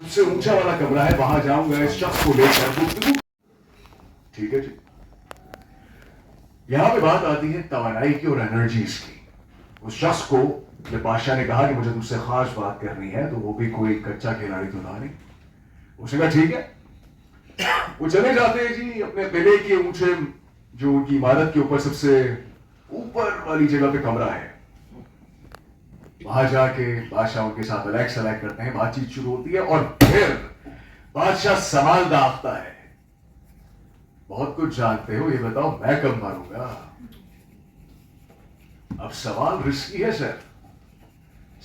सबसे ऊंचा वाला कमरा है, वहां जाऊंगा इस शख्स को लेकर। ठीक है जी। यहां पे बात आती है तवानाई की और एनर्जीज की। उस शख्स को जब बादशाह ने कहा कि मुझे तुमसे खास बात करनी है, तो वो भी कोई कच्चा खिलाड़ी तो था नहीं। उसने कहा ठीक है। वो चले जाते हैं जी अपने किले के ऊंचे, जो उनकी इमारत के ऊपर सबसे ऊपर वाली जगह पे कमरा है। वहां जाके बादशाह उनके साथ रिलैक्स करते हैं, बातचीत शुरू होती है और फिर बादशाह सवाल दागता है। बहुत कुछ जानते हो, ये बताओ मैं कब मारूंगा? अब सवाल रिस्की है सर,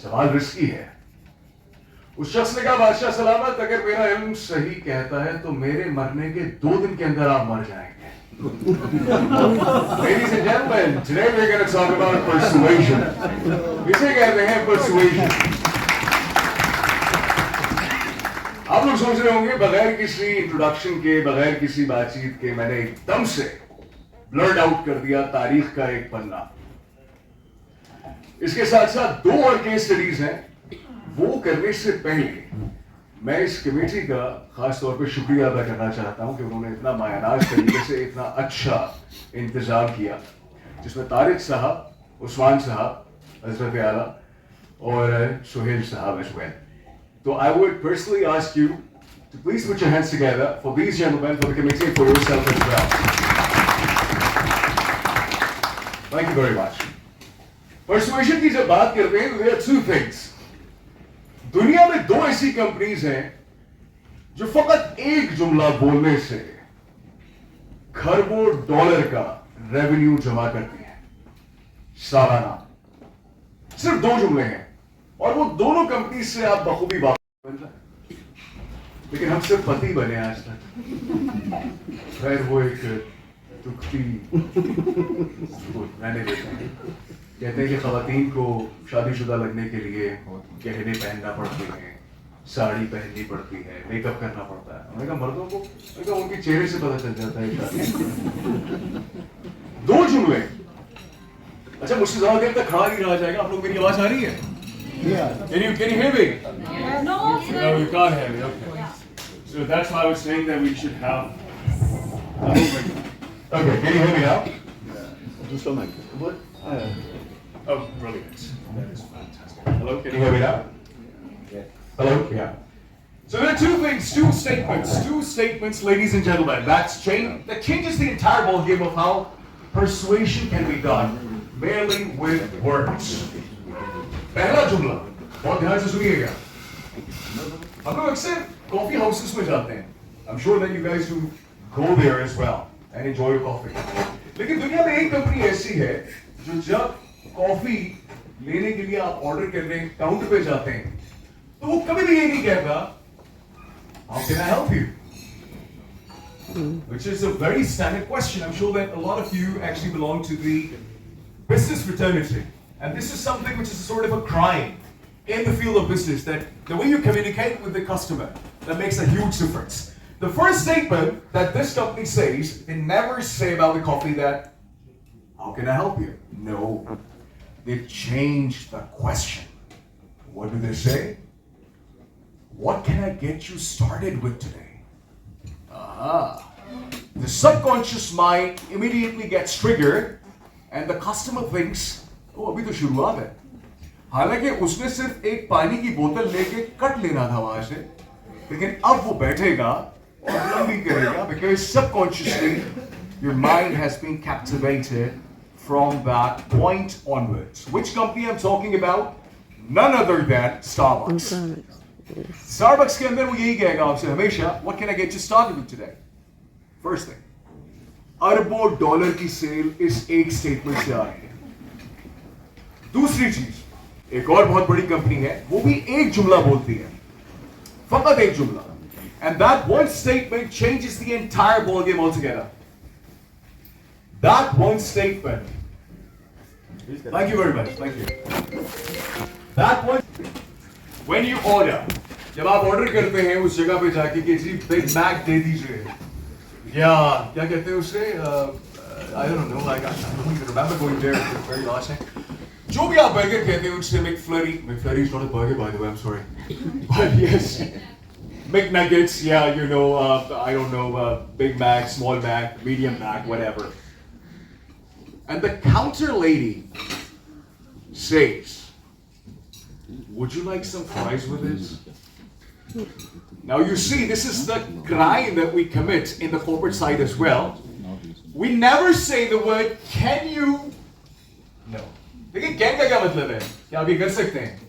सवाल रिस्की है। उस शख्स ने कहा बादशाह सलामत, अगर मेरा इल्म सही कहता है तो मेरे मरने के 2 दिन के अंदर आप मर जाएंगे। Ladies and gentlemen, today we're going to talk about persuasion. इसे कहते हैं persuasion. आप लोग सोच रहे होंगे बगैर किसी इंट्रोडक्शन के, बगैर किसी बातचीत के मैंने एकदम से ब्लर्ड आउट कर दिया तारीख का एक पन्ना। इसके साथ साथ 2 और केस स्टडीज हैं। वो करने से पहले मैं इस कमेटी का खास तौर पे शुक्रिया अदा करना चाहता हूं कि उन्होंने इतना मायानाज तरीके से इतना अच्छा इंतजाम किया, जिसमें तारिक साहब, उस्मान साहब, हजरत आला और सुहेल साहब as well. So I would personally ask you to please put your hands together for these gentlemen, for the committee, and for yourself as well. Thank you very much. Persuasion की जब बात करते हैं तो there are 2 things. दुनिया में 2 ऐसी companies हैं जो फकत एक जुमला बोलने से खरबों डॉलर का रेवेन्यू जमा करती है सालाना। सिर्फ 2 जुमले हैं और वो दोनों कंपनी से आप बखूबी वाकिफ बन जाए। लेकिन हम सिर्फ पति बने आज तक। खैर वो एक दुखती मैंने देखा है। कहते हैं कि खवातीन को शादीशुदा लगने के लिए गहने पहनना पड़ते हैं, साड़ी पहननी पड़ती है, मेकअप करना पड़ता है। मैंने कहा मर्दों को उनके चेहरे से पता चल जाता है शादी। 2 जुमले। अच्छा, मुझसे ज्यादा देर तक खड़ा नहीं रहा जाएगा। आप लोग मेरी आवाज आ रही है? Can you hear me? No, No, you can't hear me. Okay. So that's why I was saying that we should have. Okay, can you hear me now? Just a mic. What? Oh, brilliant. That is fantastic. Hello, can you hear me now? Yes. Hello? Yeah. So there are 2 things, 2 statements, ladies and gentlemen, that changes the entire ballgame of how persuasion can be done, merely with words. पहला जुमला, बहुत ध्यान से सुनिएगा। हम लोग अक्सर coffee houses में जाते हैं। I'm sure that you guys do go there as well and enjoy your coffee. लेकिन दुनिया में एक कंपनी ऐसी है जो जब कॉफी लेने के लिए आप ऑर्डर करने काउंटर पे जाते हैं तो वो कभी भी ये नहीं कहता How can I help you? Which is a very standard question. I'm sure that a lot of you actually belong to the business fraternity, and this is something which is sort of a crime in the field of business, that the way you communicate with the customer, that makes a huge difference. The first statement that this company says, they never say about the coffee that how can I help you? No. They've changed the question. What do they say? What can I get you started with today? The subconscious mind immediately gets triggered and the customer thinks, oh, abhi to shuruaat hai. हालांकि उसने सिर्फ एक पानी की बोतल लेके cut लेना था वहां से, लेकिन अब वो बैठेगा और लंबी करेगा because subconsciously your mind has been captivated from that point onwards. Which company I'm talking about? None other than Starbucks. Starbucks के अंदर वो यही कहेगा आपसे हमेशा, what can I get you started with today? First thing, अरबों dollar की cell इस एक स्टेटमेंट से आ रही है। दूसरी चीज, एक और बहुत बड़ी कंपनी है, वो भी एक जुमला बोलती है, फकत एक जुमला, and that one statement changes the entire ballgame altogether. That one statement. Thank you very much. Thank you. That one. When you order, जब आप ऑर्डर करते हैं उस जगह पे जाके कि जी बिग मैक दे दीजिए, या क्या कहते हैं उसे, I don't know, like I don't even remember going there for the very last time. जो भी आप बर्गर कहते हैं उससे McFlurry is not a burger by the way, I'm sorry, but yes, McNuggets, yeah, you know, I don't know, Big Mac, Small Mac, Medium Mac, whatever. And the counter lady says, would you like some fries with this? Now you see, this is the crime that we commit in the corporate side as well. We never say the word, can you? No. लेकिन can का क्या मतलब है? कि आप ये कर सकते हैं?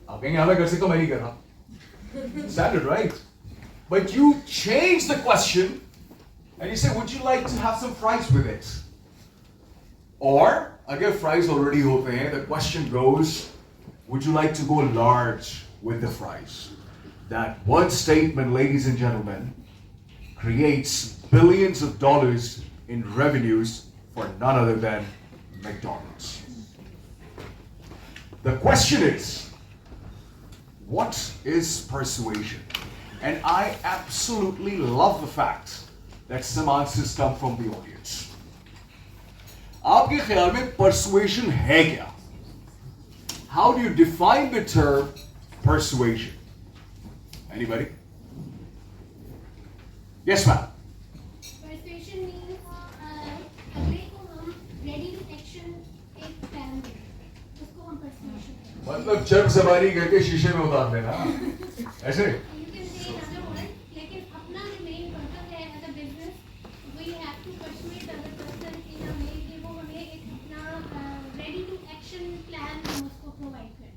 आप कहेंगे हाँ मैं कर सकता हूँ, मैं नहीं कर रहा. Standard, right? But you change the question and you say, would you like to have some fries with it? Or, अगर fries already होते हैं, the question goes, would you like to go large with the fries? That one statement, ladies and gentlemen, creates billions of dollars in revenues for none other than McDonald's. The question is, what is persuasion? And I absolutely love the fact that some answers come from the audience. आपके ख्याल में persuasion है क्या? How do you define the term persuasion? Anybody? Yes, ma'am. Persuasion means अगले को हम ready to action एक plan दें, उसको हम persuasion कहते हैं. मतलब जब सवारी करके शीशे में उतार देना, ऐसे? You can say in other words, लेकिन अपना जो main purpose है as a business, we have to persuade the other person in a way कि वो हमें एक अपना ready to action plan हम उसको provide करें.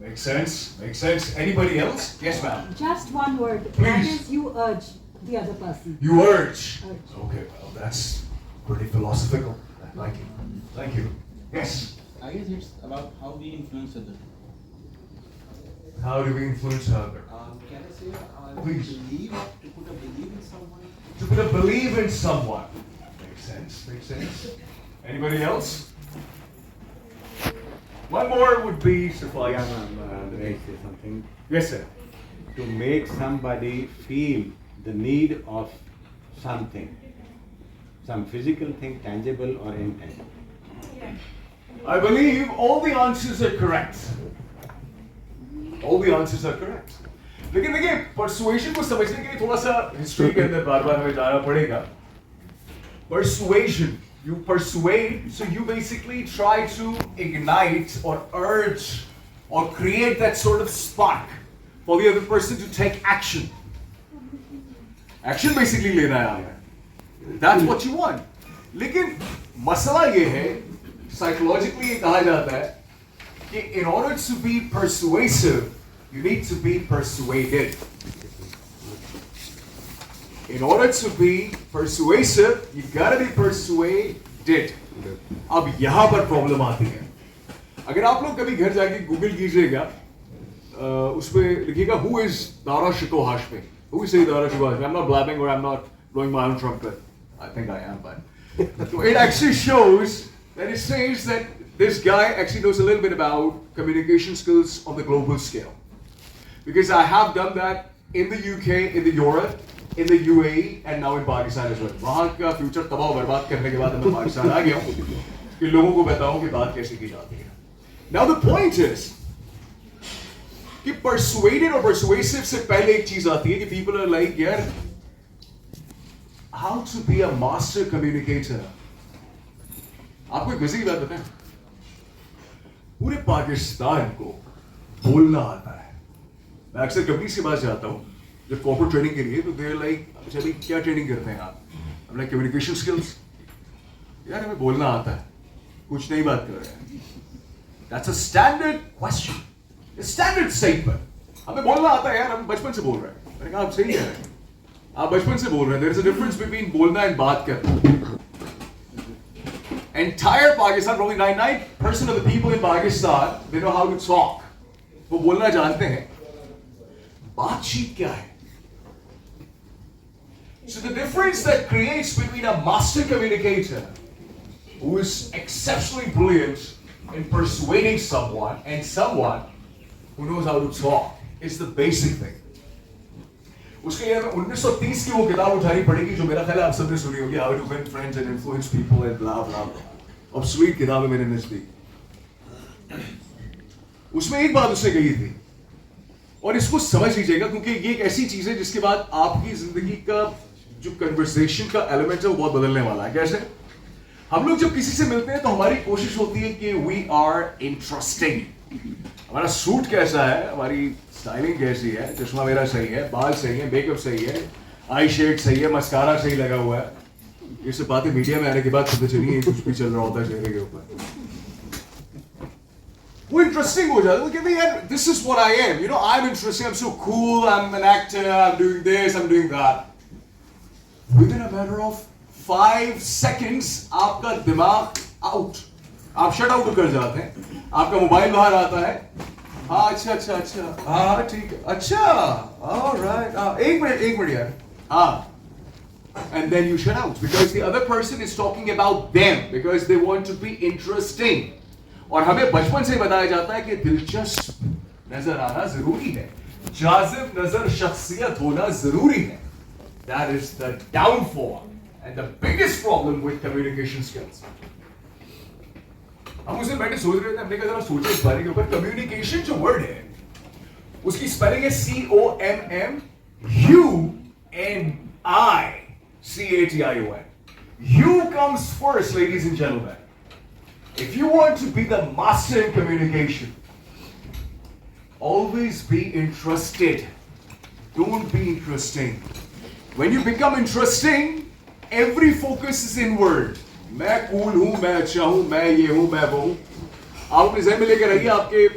Makes sense. Makes sense. Anybody else? Yes, ma'am. Just one word. Please. That is, you urge the other person. You urge. Urge. Okay, well, that's pretty philosophical. I like it. Thank you. Yes. I guess it's about how we influence others. How do we influence another? Can I say, Please. believe, to put a belief in someone? To put a believe in someone. Makes sense. Makes sense. Anybody else? One more would be suffice. Yeah, ma'am, may I say something? Yes, sir. To make somebody feel the need of something, some physical thing, tangible or intangible. I believe all the answers are correct. All the answers are correct. लेकिन देखिए persuasion को समझने के लिए थोड़ा सा history के अंदर बार-बार हमें जाना पड़ेगा. Persuasion, you persuade, so you basically try to ignite or urge or create that sort of spark for the other person to take action. Action basically लेना है आपने. That's what you want. लेकिन मसला ये है, psychologically ये कहा जाता है कि in order to be persuasive, you need to be persuaded. In order to be persuasive, you gotta be persuaded. अब यहाँ पर प्रॉब्लम आती है. अगर आप लोग कभी घर जाके गूगल कीजिएगा, उसमें लिखिएगा who is Darashikoh Hashmi? Who is Syed Darashikoh Hashmi? I'm not blabbing or I'm not blowing my own trumpet. I think I am, but so it actually shows that it says that this guy actually knows a little bit about communication skills on the global scale. Because I have done that in the UK, in the Europe, in the UAE, and now in Pakistan as well. वहाँ का future तबाह बर्बाद करने के बाद मैं पाकिस्तान आ गया हूँ कि लोगों को बताऊँ कि बात कैसे की जाती है. Now the point is कि persuaded or persuasive से पहले एक चीज आती है कि people are like यार how to be a master communicator. आपको एक मज़े की बात बताएं, पूरे पाकिस्तान को बोलना आता है. मैं अक्सर कंपनीज के पास जाता हूँ जब कॉर्पोरेट ट्रेनिंग के लिए, तो देर लाइक अच्छा भाई क्या ट्रेनिंग करते हैं आप? I'm like communication skills. यार हमें बोलना आता है, कुछ नहीं बात कर रहे हैं. That's a standard question, a standard statement. हमें बोलना आता है यार, हम बचपन से बोल रहे हैं. मैंने कहा आप सही कह रहे हैं, आप बचपन से बोल रहे हैं. There is a difference between बोलना and बात करना. Entire Pakistan, probably 99% of the people in Pakistan, they know how to talk. वो बोलना जानते हैं. बातचीत क्या है? So the difference that creates between a master communicator who is exceptionally brilliant in persuading someone and someone who knows how to talk is the basic thing. उसके लिए हमें 1930 की वो किताब उठानी पड़ेगी जो मेरा ख्याल है आप सबने सुनी होगी, How to Win Friends and Influence People and blah blah blah. Obsolete किताब है मेरे नजदीक. उसमें एक बात उसने कही थी और इसको समझ लीजिएगा क्योंकि ये एक ऐसी चीज है जिसके बाद आपकी जिंदगी का जो कन्वर्सेशन का एलिमेंट है वो बहुत बदलने वाला है। कैसे? हम लोग जब किसी से मिलते हैं तो हमारी कोशिश होती है कि वी आर इंटरेस्टिंग। हमारा सूट कैसा है, हमारी स्टाइलिंग कैसी है, चश्मा मेरा सही है, बाल सही है, मेकअप सही है, आई शेड सही है, मस्कारा सही लगा हुआ है। ये सब बातें मीडिया में आने के बाद पता चली कुछ भी चल रहा होता है चेहरे के ऊपर। वो इंटरेस्टिंग हो जाता है कि यार this is what I am, you know, I am interesting, I am so cool, I am an actor, I am doing this, I am doing that. With in a matter of 5 seconds आपका दिमाग out, आप shut out कर जाते हैं, आपका mobile बाहर आता है। हाँ अच्छा अच्छा अच्छा, हाँ ठीक है, अच्छा, ऑलराइट, एक मिनट यार, हाँ। And then you shut out because the other person is talking about them because they want to be interesting. और हमें बचपन से बताया जाता है कि दिलचस्प नजर आना जरूरी है, जाजिब नजर शख्सियत होना जरूरी है। That is the downfall and the biggest problem with communication skills. हम उसे बैठे सोच रहे थे, हमने कहा जरा सोचे इस बारे के ऊपर। कम्युनिकेशन जो वर्ड है उसकी स्पेलिंग है COMMUNICATION. You comes first, ladies and gentlemen. If you want to be the master in communication, always be interested. Don't be interesting. When you become interesting, every focus is inward. मैं cool हूं, मैं अच्छा हूं, मैं ये हूं, मैं वो हूं। आप अपने जहन में लेकर रहिए, आपके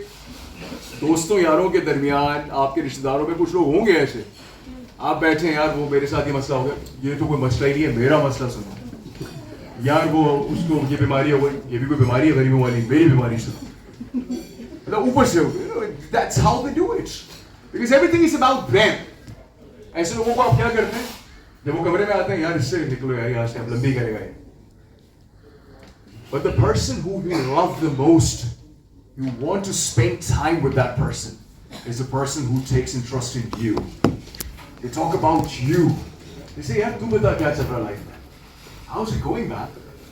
दोस्तों यारों के दरमियान, आपके रिश्तेदारों में कुछ लोग होंगे ऐसे, आप बैठे हैं, यार वो मेरे साथ ये मसला हो गया, ये तो कोई मसला ही नहीं है, मेरा मसला सुनो। यार वो उसको ये बीमारी हो गई, ये भी कोई बीमारी है गरीबों वाली, मेरी बीमारी सुनो। मतलब ऊपर से, that's how they do it because everything is about them. ऐसे लोगों को आप क्या करते हैं जब वो कमरे में आते हैं, यार इससे निकलो यार, यहाँ से हम लंबी करेगा ये। But the person who you love the most, you want to spend time with that person, is the person who takes interest in you. They talk about you. They say, yaar, tu bata kya chal raha life mein? How's it going, man?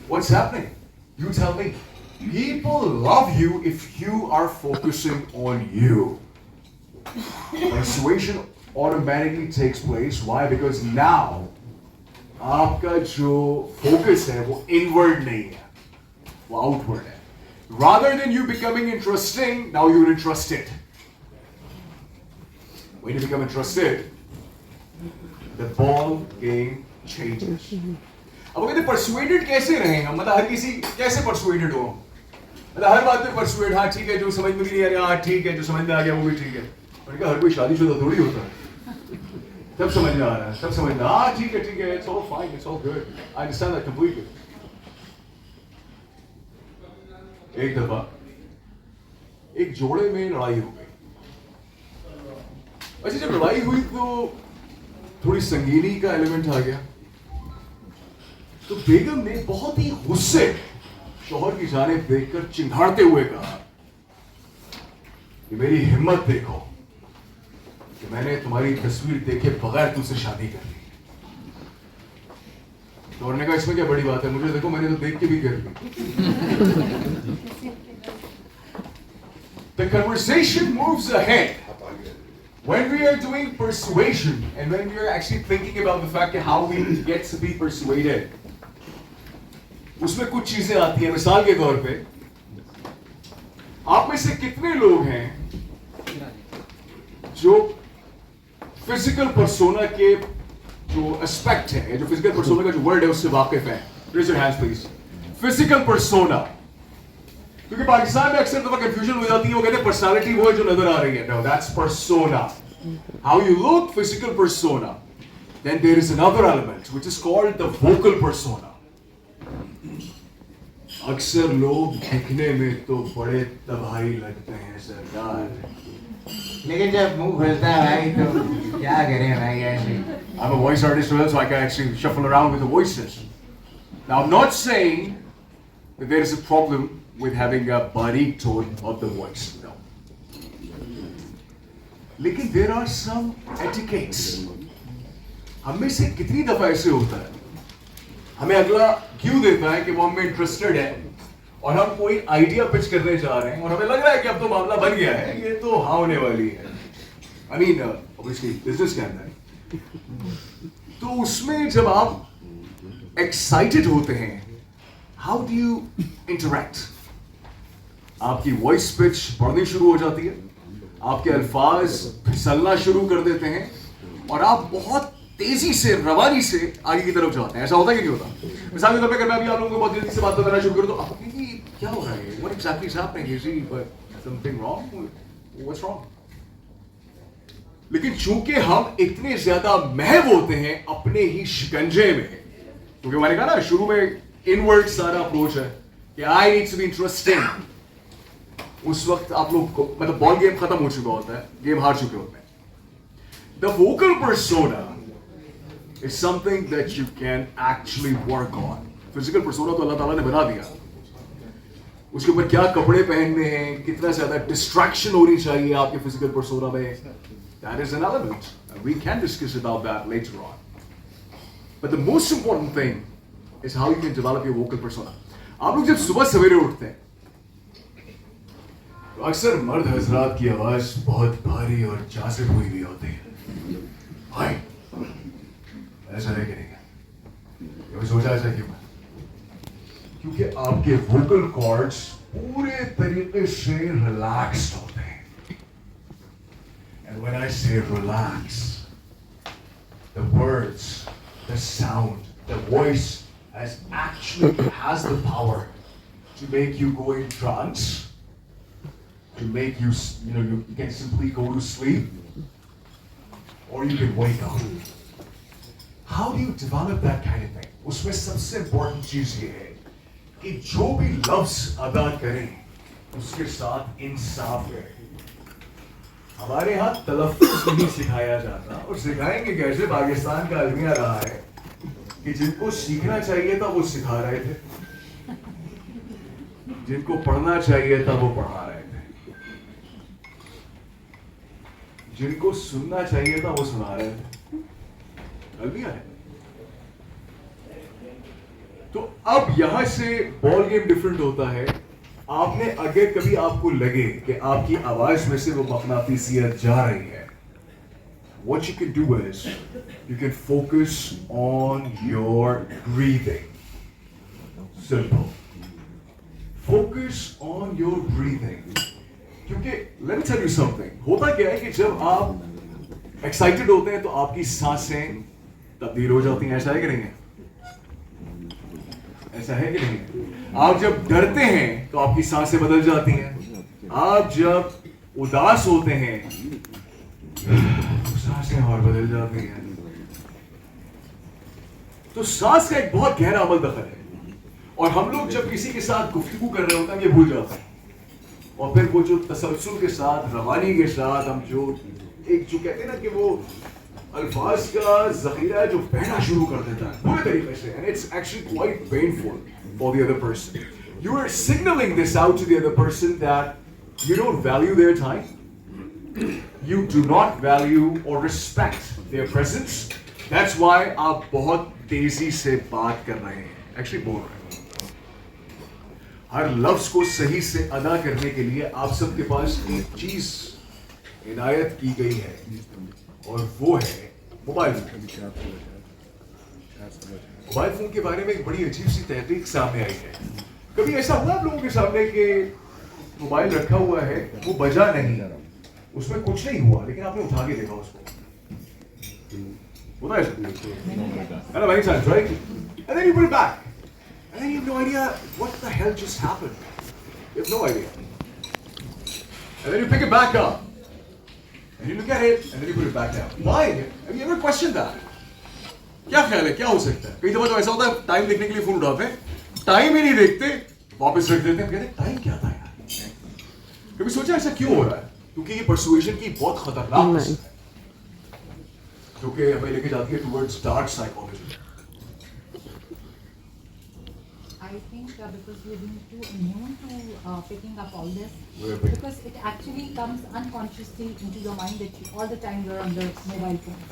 What's happening? You tell me. People love you if you are focusing on you. Persuasion automatically takes place. Why? Because now, आपका जो focus है वो inward नहीं है, वो outward है. Rather than you becoming interesting, now you're interested. When you become interested, the ball game changes. अब कहते persuaded कैसे रहें हम, मतलब हर किसी कैसे persuaded हो, मतलब हर बात पे persuade, हाँ ठीक है, जो समझ में नहीं आ रहा, हाँ ठीक है, जो समझ में आ गया वो भी ठीक है। और क्या हर कोई शादीशुदा थोड़ी होता है, सब समझ में आ रहा है, सब समझ में, हाँ ठीक है, it's all fine, it's all good, I understand that completely. एक दफा एक जोड़े में लड़ाई हो गई। अच्छा जब लड़ाई हुई तो थोड़ी संगीनी का एलिमेंट आ गया, तो बेगम ने बहुत ही गुस्से शौहर की जानिब देखकर चिंघाड़ते हुए कहा कि मेरी हिम्मत देखो कि मैंने तुम्हारी तस्वीर देखे बगैर तुमसे शादी कर ली। शौहर ने कहा इसमें क्या बड़ी बात है, मुझे देखो मैंने तो देख के भी कर ली। The conversation moves ahead when we are doing persuasion and when we are actually thinking about the fact that how we get to be persuaded. उसमें कुछ चीजें आती हैं। मिसाल के तौर पे आप में से कितने लोग हैं जो फिजिकल पर्सोना के जो एस्पेक्ट है, जो फिजिकल पर्सोना का जो वर्ड है उससे वाकिफ है? Raise your hands please. Physical persona, क्योंकि पाकिस्तान में अक्सर दफा कंफ्यूजन हो जाती है, वो कहते हैं पर्सनालिटी वो है जो नजर आ रही है। No, that's persona. How you look, physical persona. Then there is another element which is called the vocal persona. अक्सर लोग दिखने में तो बड़े तबाही लगते हैं सरदार, लेकिन जब मुंह खुलता है भाई तो क्या करें भाई ऐसे। I'm a voice artist as well, so I can actually shuffle around with the voices. Now I'm not saying that there is a problem with having a barik tone of the voice, no. लेकिन there are some etiquettes. हम में से कितनी दफा ऐसे होता है, हमें अगला क्यों देता है कि वो हमें इंटरेस्टेड है और हम कोई आइडिया पिच करने जा रहे हैं और हमें लग रहा है कि अब तो मामला बन गया है, ये तो हाँ होने वाली है, I mean, obviously business के अंदर, तो उसमें जब आप excited होते हैं, how do you interact? आपकी वॉइस पिच बढ़नी शुरू हो जाती है, आपके अल्फाज फिसलना शुरू कर देते हैं, और आप बहुत तेजी से रवानी से आगे की तरफ जाते हैं. ऐसा होता है कि नहीं होता? मिसाल के तौर पे अगर मैं अभी आप लोगों को बहुत जल्दी से बात करना शुरू करूं तो आपको क्या हो रहा है? What exactly is happening? Is he something wrong? What's wrong? लेकिन चूंकि हम इतने ज्यादा महव होते हैं अपने ही शिकंजे में, क्योंकि मैंने कहा ना शुरू में इनवर्ड सारा अप्रोच है कि I need to be interesting. उस वक्त आप लोग को मतलब बॉल गेम खत्म हो चुका होता है, गेम हार चुके होते हैं. The vocal persona is something that you can actually work on. Physical persona तो अल्लाह ताला ने बना दिया, उसके ऊपर क्या कपड़े पहनने हैं, कितना ज्यादा डिस्ट्रैक्शन होनी चाहिए आपके फिजिकल पर्सोना में, that is an element. We can discuss about that later on. But the most important thing is how you can develop your vocal persona. आप लोग जब सुबह सवेरे उठते हैं तो अक्सर मर्द हजरात की आवाज बहुत भारी और जाजिब हुई भी होती है. हाय, ऐसा है कि नहीं? ये सोचा ऐसा क्यों है? क्योंकि आपके वोकल कॉर्ड्स पूरे तरीके से रिलैक्स्ड होते हैं. And when I say relax, the words, the sound, the voice has the power to make you go in trance, to make you, you can simply go to sleep, or you can wake up. How do you develop that kind of thing? उसमें सबसे important चीज ये है कि जो भी लफ्ज अदा करें उसके साथ इंसाफ करें. हमारे यहाँ तलफ्फुज़ नहीं सिखाया जाता, और सिखाएंगे कैसे? पाकिस्तान का अलमिया रहा है कि जिनको सीखना चाहिए था वो सिखा रहे थे, जिनको पढ़ना चाहिए था वो पढ़ा रहे थे, जिनको सुनना चाहिए था वो सुना रहे थे. अलमिया है. तो अब यहां से बॉल गेम डिफरेंट होता है. आपने अगर कभी आपको लगे कि आपकी आवाज में से वो मकनातीसियत जा रही है, what you can do is you can focus on your breathing. Simple. Focus on your breathing. क्योंकि let me tell you something. होता क्या है कि जब आप एक्साइटेड होते हैं तो आपकी सांसें तब्दील हो जाती हैं. ऐसा है कि नहीं है? ऐसा है कि नहीं? आप जब डरते हैं तो आपकी सांसें बदल जाती हैं. आप जब उदास होते हैं तो सांसें और बदल जाती हैं. तो सांस का एक बहुत गहरा अमल दखल है, और हम लोग जब किसी के साथ गुफ्तगू कर रहे होते हैं ये भूल जाते हैं, और फिर वो जो तसलसल के साथ, रवानी के साथ हम जो कहते हैं ना कि वो अल्फाज का जखीरा जो बहना शुरू कर देता है पूरे तरीके से, and it's actually quite painful for the other person. You are signaling this out to the other person that you don't value their time, you do not value or respect their presence. That's why आप बहुत तेजी से बात कर रहे हैं, actually बोल रहे हैं. हर लफ्ज को सही से अदा करने के लिए आप सबके पास एक चीज इनायत की गई है, और वो है मोबाइल फोन. मोबाइल फोन के बारे में एक बड़ी अजीब सी तहकीक सामने आई है. कभी ऐसा हुआ आप लोगों के सामने कि मोबाइल रखा हुआ है, वो बजा नहीं, उसमें कुछ नहीं हुआ, लेकिन आपने उठा के देखा उसको? होता है ऐसा? many times, right? And then you put it back, and then you have no idea what the hell just happened. You have no idea. And then you pick it back up. And you look at it, and then you put it back down. Why? Have you ever questioned that? क्या ख्याल है, क्या हो सकता है? कई दफा तो ऐसा होता है टाइम देखने के लिए फोन उठाते हैं, टाइम ही नहीं देखते, वापस रख देते हैं, कहते हैं टाइम क्या था यार. कभी सोचा ऐसा क्यों हो रहा है? क्योंकि ये परसुएशन की बहुत खतरनाक किस्म है जो कि हमें लेके जाती है towards dark psychology. I think because we've been too immune to picking up all this, because it actually comes unconsciously into your mind that all the time you're on the mobile phone,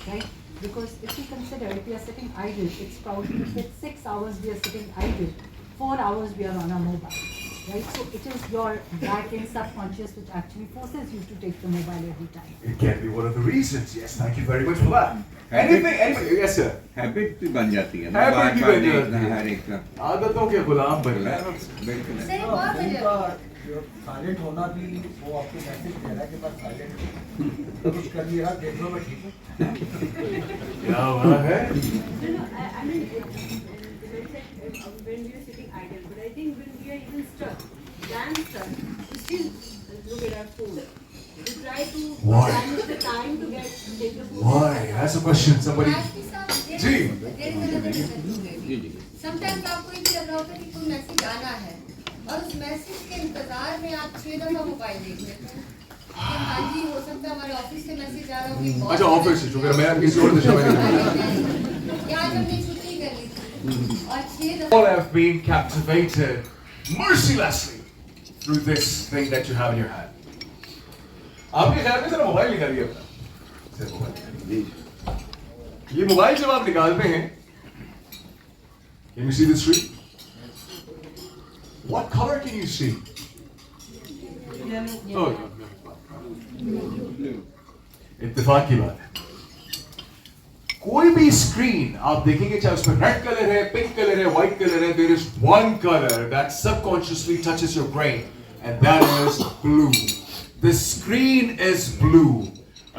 right? Because if we consider, if we are sitting idle, it's probably if it's 6 hours we are sitting idle, 4 hours we are on our mobile, right? So it is your back end subconscious which actually forces you to take the mobile every time. It can be one of the reasons. Yes, thank you very much for that. Anything, yes sir. Habit भी बन जाती है ना, Habit बार भी बार बन जाती देखना है। हर एक का। आदतों के गुलाम बन गए। बिल्कुल है। सही बहुत उनका साइलेंट होना भी वो आपको मैसेज दे रहा है कि मैं साइलेंट हूँ, कुछ कर नहीं रहा, देख लो मैं ठीक हूँ। क्या हुआ है? I mean, when we are sitting idle, but I think when we are even stuck, damn stuck, we still look at our phone. We try to Why? manage the time to take the phone. Why? That's a question. Somebody. जी। Sometimes आपको ये भी लग रहा होता है कि कोई मैसेज आना है और उस मैसेज के इंतजार में आप 6 दफा मोबाइल देख लेते हैं कि हाँ जी हो सकता है हमारे ऑफिस से मैसेज आ रहा हो कि बहुत अच्छा ऑफिस से, क्योंकि मैं किसी और दिशा में नहीं। या आज हमने छुट्टी कर ली थी और 6 दफा All have been captivated mercilessly through this thing that you have in your hand. आपके ख्याल में जरा मोबाइल निकालिए अपना। सिर्फ मोबाइल। ये मोबाइल जब आप निकालते हैं, can you see the screen? What color can you see? Oh, इत्तेफाक की बात है। कोई भी स्क्रीन आप देखेंगे, चाहे उसमें रेड कलर है, पिंक कलर है, व्हाइट कलर है, there is one color that subconsciously touches your brain, and that is blue. The screen is blue.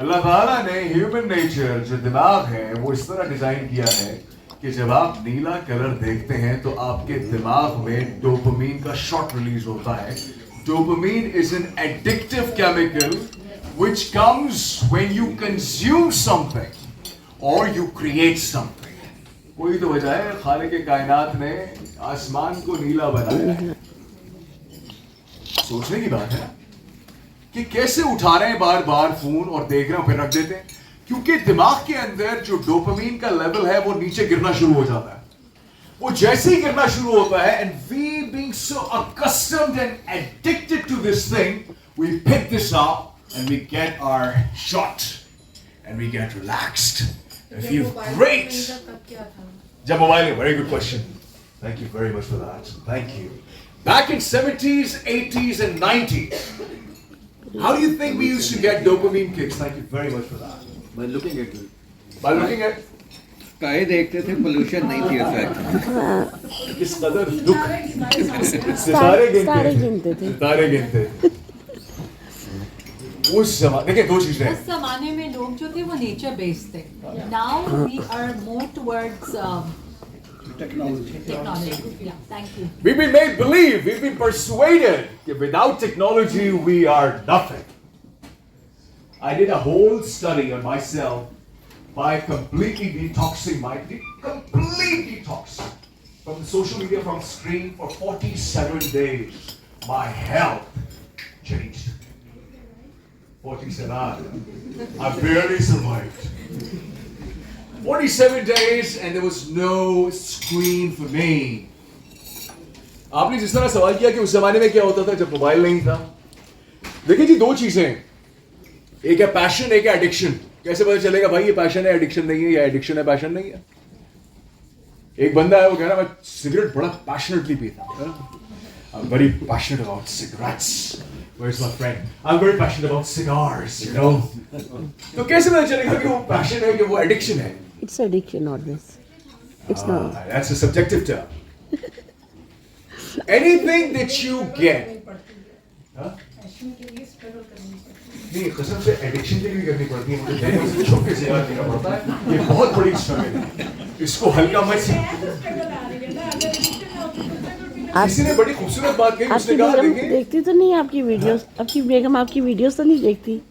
अल्लाह ताला ने ह्यूमन नेचर जो दिमाग है वो इस तरह डिजाइन किया है कि जब आप नीला कलर देखते हैं तो आपके दिमाग में डोपामीन का शॉट रिलीज होता है। Dopamine is an addictive chemical which comes when you consume something or you create something. कोई तो वजह है खालिक कायनात ने आसमान को नीला बनाया है। सोचने की बात है कि कैसे उठा रहे हैं बार बार फोन और देख रहे हैं फिर रख देते हैं, क्योंकि दिमाग के अंदर जो डोपामीन का लेवल है वो नीचे गिरना शुरू हो जाता है। वो जैसे ही गिरना शुरू होता है, and we being so accustomed and addicted to this thing, we pick this up and we get our shot and we get relaxed and feel great. जब mobile, very good question. Thank you very much for that. Thank you. Back in 70s, 80s and 90s, how do you think we used to get dopamine kicks? Thank you very much for that. By looking at it. By looking at sky देखते थे, pollution नहीं थी उस वक्त। किस कदर दुख सितारे गिनते थे, सितारे गिनते थे। उस जमाने देखिए दो चीजें उस जमाने में लोग जो थे वो नेचर बेस्ड थे। Now we are more towards technology. Yeah, thank you. We've been made believe, we've been persuaded that without technology we are nothing. I did a whole study on myself by completely detoxing complete detox from the social media, from screen for 47 days. My health changed. 47. I barely survived. 47 days and there was no screen for me. आपने जिस तरह सवाल किया कि उस जमाने में क्या होता था जब मोबाइल नहीं था, देखिए जी दो चीजें, एक है पैशन, एक है एडिक्शन। कैसे पता चलेगा भाई ये पैशन है, एडिक्शन नहीं है, या एडिक्शन है, पैशन नहीं है? एक बंदा है वो कह रहा मैं सिगरेट बड़ा पैशनेटली पीता हूं। I'm very passionate about cigarettes. Where's my friend? I'm very passionate about cigars, you know. तो कैसे पता चलेगा कि वो पैशन है कि वो एडिक्शन है? It's addiction always. It's not. That's a subjective term. Anything that you get. Huh? नहीं कसम से एडिक्शन के लिए करनी पड़ती है, मुझे पहले से छोटे से याद करना पड़ता है। ये बहुत बड़ी स्ट्रगल है, इसको हल्का मत सी। किसी ने बड़ी खूबसूरत बात कही, उसने कहा देखिए देखती तो नहीं आपकी वीडियोस, आपकी बेगम आपकी वीडियोस तो नहीं देखती।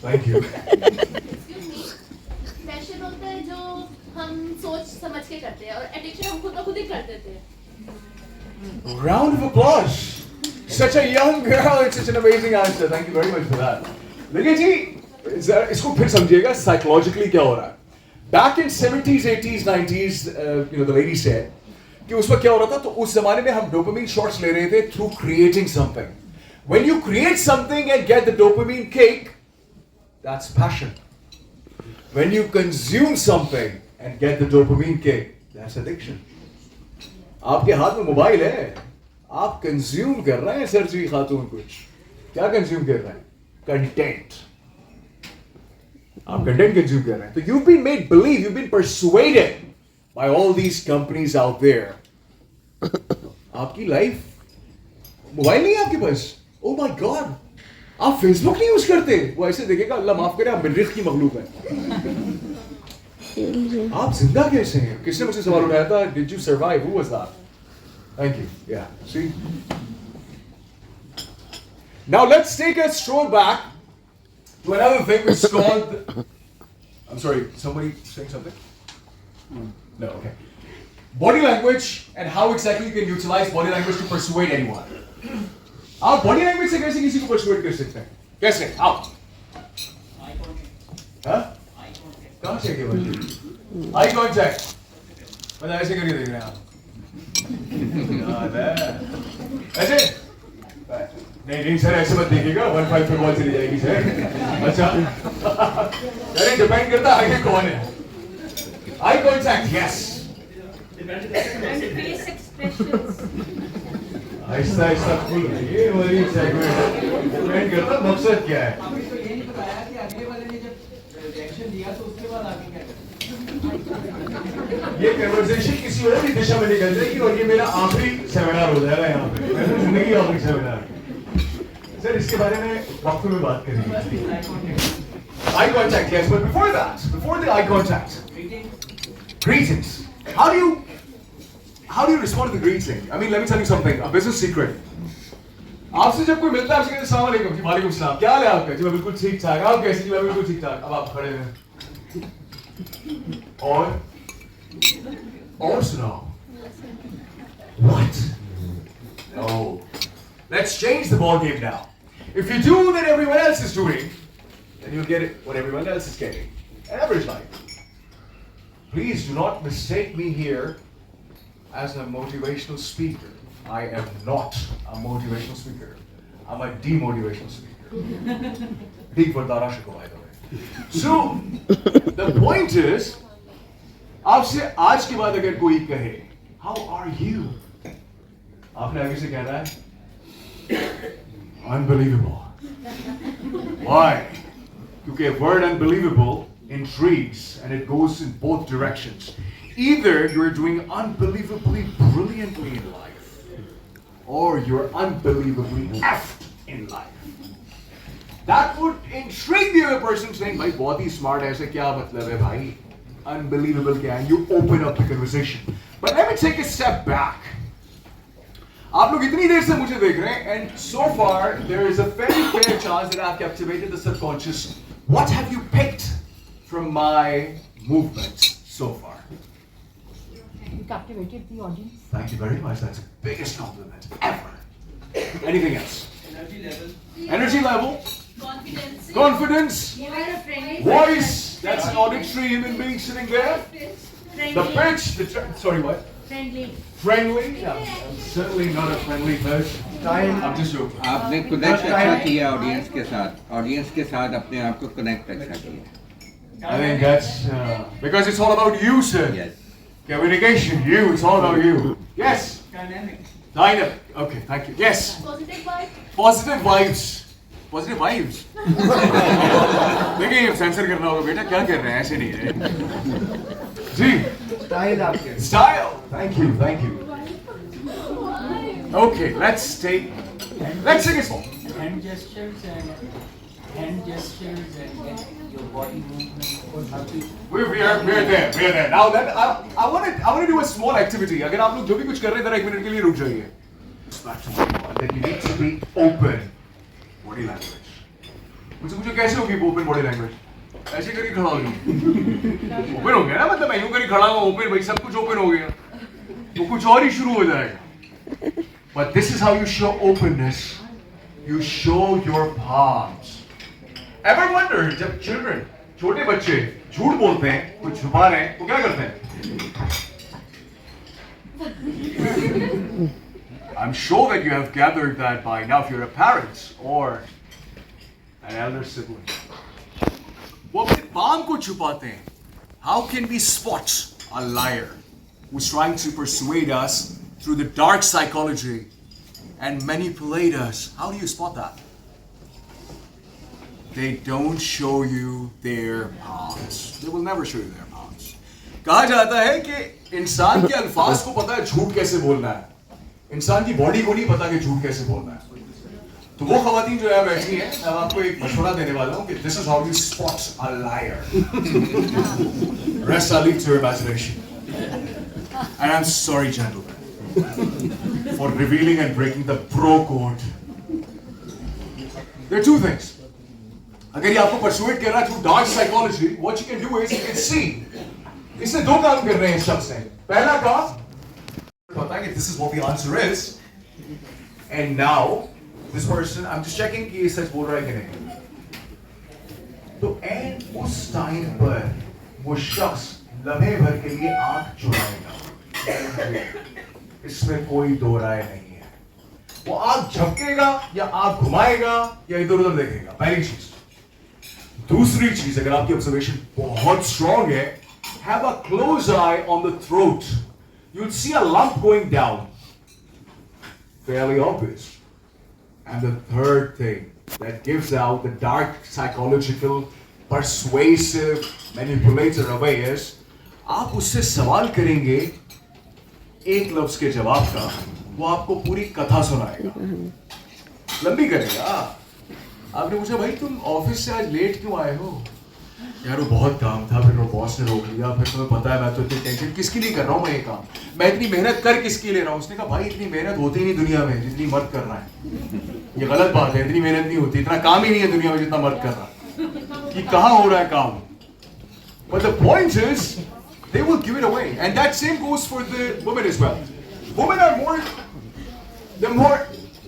Thank you. पैशन होता है जो हम सोच समझ के करते हैं और एडिक्शन हम खुद ब खुद ही कर देते हैं। Round of applause. Such a young girl, it's such an amazing answer. Thank you very much for that. देखिए जी, इसको फिर समझिएगा psychologically क्या हो रहा है। Back in 70s, 80s, 90s, the lady said कि उस वक्त क्या हो रहा था, तो उस जमाने में हम dopamine shots ले रहे थे through creating something. When you create something and get the dopamine kick, that's passion. When you consume something and get the dopamine kick, that's addiction. आपके हाथ में मोबाइल है, आप कंज्यूम कर रहे हैं सर्जरी खातून कुछ क्या कंज्यूम कर रहे हैं कंटेंट आप कंटेंट कंज्यूम कर रहे हैं तो you've been made believe you've been persuaded by all these companies out there आपकी लाइफ मोबाइल नहीं है आपके पास oh my god आप फेसबुक नहीं यूज करते वो ऐसे देखेगा अल्लाह माफ करे आप मरीख की मखलूक है आप जिंदा कैसे हैं किसने मुझसे सवाल उठाया था did you survive who was that thank you yeah see now let's take a stroll back to another thing which is called I'm sorry somebody saying something no okay body language and how exactly you can utilize body language to persuade anyone आप body language से कैसे किसी को persuade कर सकते हैं कैसे आप कहाँ से के बच्चे आई कांटेक्ट मतलब ऐसे करके देख रहे हैं आप ऐसे नहीं सर ऐसे मत देखिएगा 1-5 पे बॉल चली जाएगी सर अच्छा अरे डिपेंड करता है आगे कौन है आई कांटेक्ट यस ऐसा ऐसा खुल ये वाली सेगमेंट डिपेंड करता मकसद क्या है आपने तो ये नहीं बताया कि अगले वाले ने जब रिएक्शन दिया तो उसके बाद आगे क्या ये कन्वर्सेशन किसी और ही दिशा में निकल जाएगी और ये मेरा आखिरी सेमिनार हो जाएगा यहाँ पे मेरी जिंदगी आखिरी सेमिनार सर इसके बारे में वक्त में बात करेंगे eye contact yes but before the eye contact greetings how do you respond to the greeting? I mean, let me tell you something. A business secret. आपसे जब कोई मिलता है आपसे कहते हैं अस्सलाम वालेकुम जी वालेकुम सलाम क्या हाल है आपका जी मैं बिल्कुल ठीक ठाक आप कैसे जी मैं बिल्कुल ठीक ठाक अब आप खड़े हैं और सुनाओ what no let's change the ball game now if you do what everyone else is doing then you'll get it what everyone else is getting average life please do not mistake me here as a motivational speaker. I am not a motivational speaker. I'm a demotivational speaker. D for Darashikoh, by the way. So, the point is, आपसे आज के बाद अगर कोई कहे, how are you? आपने आगे से कहना है, unbelievable. Why? क्योंकि word unbelievable intrigues and it goes in both directions. Either you're doing unbelievably brilliantly in life, or you're unbelievably effed in life. That would intrigue the other person saying, "Bhai, बहुत ही smart है, ऐसे क्या मतलब है भाई? Unbelievable क्या है?" You open up the conversation. But let me take a step back. आप लोग इतनी देर से मुझे देख रहे हैं, and so far there is a very fair chance that I've captivated the subconscious. What have you picked from my movements so far? You captivated the audience. Thank you very much. That's the biggest compliment ever. Anything else? Energy level. Energy level. Confidence. Confidence. You are a friendly Voice. That's an auditory human being sitting there. The pitch. Sorry, what? Friendly. Friendly. Yeah, I'm certainly not a friendly person. I'm just joking. आपने connect अच्छा किया audience के साथ अपने आप को connect अच्छा किया I think that's because it's all about you, sir. Yes. Communication. You. It's all about you. Yes. Dynamic. Dynamic. Okay. Thank you. Yes. Positive vibe. Positive vibes. Positive vibes. देखिए ये sensor करना होगा बेटा क्या कर रहे हैं ऐसे नहीं है जी स्टाइल आपके style thank you okay let's take a song Hand gestures and your body movement. we're there now that I want to do a small activity अगर आप लोग जो भी कुछ कर रहे हैं जरा एक मिनट के लिए रुक जाइए that you need to be open body language मुझे कैसे होगी open body language ऐसे करके खड़ा हो जाऊं ओपन हो गया ना मतलब मैं यूं करके खड़ा हूं ओपन भाई सब कुछ ओपन हो गया तो कुछ और ही शुरू हो जाएगा but this is how you show openness you show your palms ever wonder जब children छोटे बच्चे झूठ बोलते हैं कुछ छुपा रहे हैं तो क्या करते हैं I'm sure that you have gathered that by now if you're a parent or an elder sibling वो अपने palm को छुपाते हैं how can we spot a liar who's trying to persuade us through the dark psychology and manipulate us. How do you spot that? They don't show you their palms. They will never show you their palms. कहा जाता है कि इंसान के अल्फाज को पता है झूठ कैसे बोलना है, इंसान की बॉडी को नहीं पता कि झूठ कैसे बोलना है. तो वो खवातीन जो है बैठी हैं, मैं आपको एक मशवरा देने वाला हूँ कि this is how you spot a liar. Rest I leave to your imagination. And I'm sorry, gentlemen, for revealing and breaking the pro code. There are two things. अगर ये आपको persuade कर रहा है through dark psychology, what you can do is you can see. इसने दो काम कर रहे हैं इस शख्स ने. पहला काम पता है कि this is what the answer is, and now this person, I'm just checking कि ये सच बोल रहा है कि नहीं. तो and उस टाइम पर वो शख्स लम्हे भर के लिए आंख चुराएगा. इसमें कोई दो राय नहीं है. वो आंख झपकेगा या आंख घुमाएगा या इधर उधर देखेगा. पहली चीज. दूसरी चीज, अगर आपकी ऑब्जर्वेशन बहुत स्ट्रॉन्ग है, have a close eye on the throat. You'll see a lump going down. Fairly obvious. And the third thing that gives out the dark psychological persuasive manipulator away is, आप उससे सवाल करेंगे एक लफ्ज के जवाब का, वो आपको पूरी कथा सुनाएगा. लंबी करेगा. आपने पूछा भाई तुम ऑफिस से आज लेट क्यों आए हो? यार वो बहुत काम था, फिर वो बॉस ने रोक लिया, फिर तुम्हें पता है मैं तो इतनी टेंशन किसकी नहीं कर रहा हूँ मैं ये काम, मैं इतनी मेहनत कर किसकी ले रहा हूँ. उसने कहा भाई इतनी मेहनत होती ही नहीं दुनिया में जितनी मर्द कर रहा है. ये गलत बात है, इतनी मेहनत नहीं होती, इतना काम ही नहीं है दुनिया में जितना मर्द कर रहा है. कि कहाँ हो रहा है काम. But the point is, they will give it away, and that same goes for the women as well. Women are they're more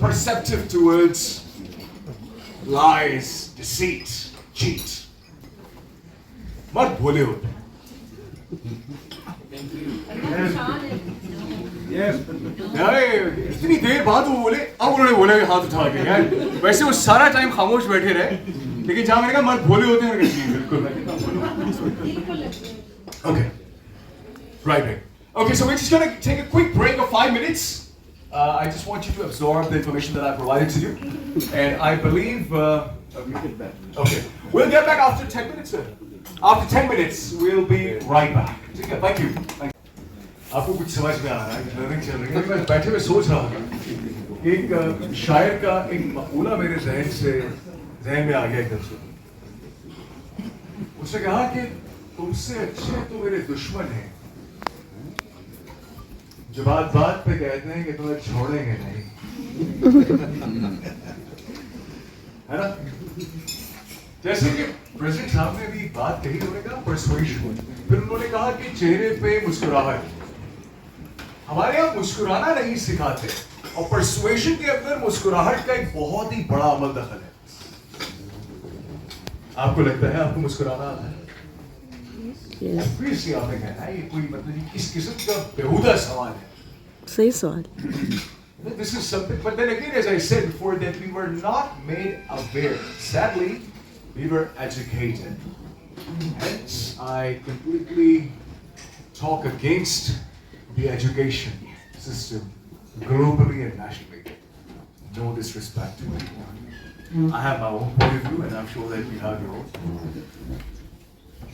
perceptive towards lies, deceit, cheat. मर्द भोले होते हैं. इतनी देर बाद वो बोले, अब उन्होंने बोला हाथ उठा के. यार वैसे वो सारा टाइम खामोश बैठे रहे, लेकिन जहां मैंने कहा मर्द भोले होते हैं, बिल्कुल. Okay. Right. Okay, so we're just gonna take a quick break of 5 minutes. I just want you to absorb the information that I provided to you, and I believe. Okay, we'll get back after 10 minutes, sir. After 10 minutes, we'll be right back. Thank you. आपको कुछ समझ में आ रहा है? Learning चल रही है. मैं बैठे हुए सोच रहा था, एक शायर का एक मकूला मेरे जहन में आ गया एकदम से. उसने कहा कि तुमसे अच्छे तो मेरे दुश्मन हैं जो बात बात पे कहते हैं कि तुम्हें छोड़ेंगे नहीं. है ना? जैसे कि प्रेसिडेंट साहब ने भी बात कही, उन्होंने कहा परसुएशन, फिर उन्होंने कहा कि चेहरे पे मुस्कुराहट. हमारे यहाँ मुस्कुराना नहीं सिखाते, और परसुएशन के अंदर मुस्कुराहट का एक बहुत ही बड़ा अमल दखल है. आपको लगता है आपको मुस्कुराना आता है? Obviously आपने कहना है, ये कोई मतलब किस किस्म का बेहुदा सवाल है. सही सवाल. This is something, but then again, as I said before, that we were not made aware. Sadly, we were educated. Hence, I completely talk against the education system globally and nationally. No disrespect to anyone. I have my own point of view, and I'm sure that we have yours.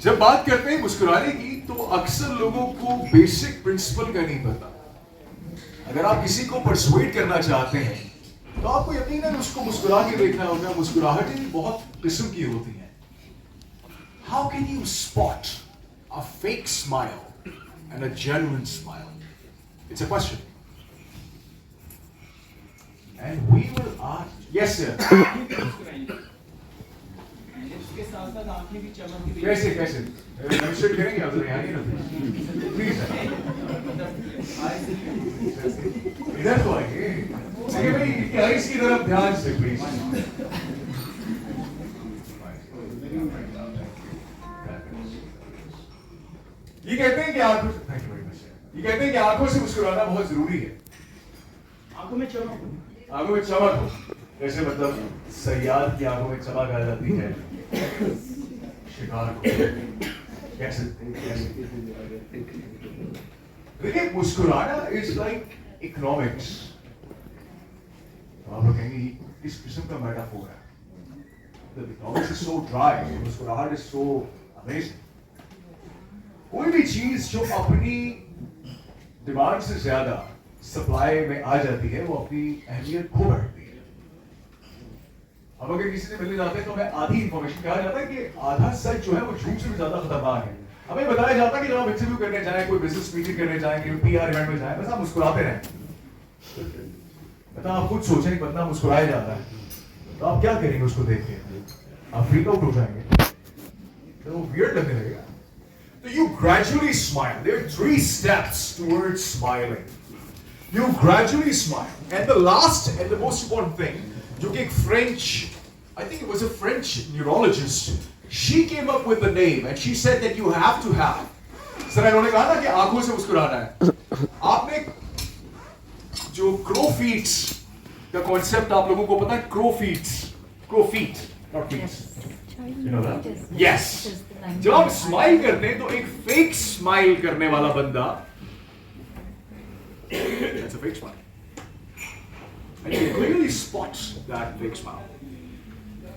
जब बात करते हैं मुस्कुराने की, तो अक्सर लोगों को बेसिक प्रिंसिपल का नहीं पता. अगर आप किसी को परसुएड करना चाहते हैं, तो आपको यकीनन उसको मुस्कुरा के देखना होगा. मुस्कुराहटें बहुत किस्म की होती हैं. How can you spot a fake smile and a genuine smile? It's a question. And we will ask. Yes, sir. कैसे डेमोन्स्ट्रेट करेंगे आप? यहाँ ना प्लीज इधर तो आइए. देखिए भाई, आइस की तरफ ध्यान से प्लीज. ये कहते हैं कि आंखों से, थैंक यू वेरी मच. ये कहते हैं कि आंखों से मुस्कुराना बहुत जरूरी है. आंखों में चमक हो, जैसे मतलब सयाद की आंखों में चमक आ जाती है. शिकार को कैसे देखिए, मुस्कुराना इज लाइक इकोनॉमिक्स. तो आप लोग कहेंगे इस किस्म का मेटाफोर है. The McDonald's is so dry, the मुस्कुराहट is so amazing. कोई भी चीज जो अपनी डिमांड से ज्यादा सप्लाई में आ जाती है वो अपनी अहमियत खो बैठती है. अब अगर किसी से मिलने जाते हैं तो हमें आधी इंफॉर्मेशन कहा जाता है कि आधा सच जो है वो झूठ से भी ज्यादा खतरनाक है. हमें बताया जाता है कि जब आप इंटरव्यू करने जाए, कोई बिजनेस मीटिंग करने जाए, कोई पीआर इवेंट में जाए, बस आप मुस्कुराते रहें. मतलब आप खुद सोचें नहीं, बंदा मुस्कुराया जाता है तो आप क्या करेंगे उसको देख के? आप फ्रीक आउट हो जाएंगे, तो वो वियर्ड लगने लगेगा. So you gradually smile. There are 3 steps towards smiling. You gradually smile. And the last and the most important thing, जो कि एक French, I think it was a French neurologist, she came up with the name and she said that you have to have. Sir इन्होंने कहा था कि आंखों से मुस्कुराना है. आपने जो crow feet का concept आप लोगों को पता है? crow feet, not feet. You know that? Yes. जब आप स्माइल करते हैं तो एक फेक स्माइल करने वाला बंदा, that's a fake smile, and you clearly spot that fake smile.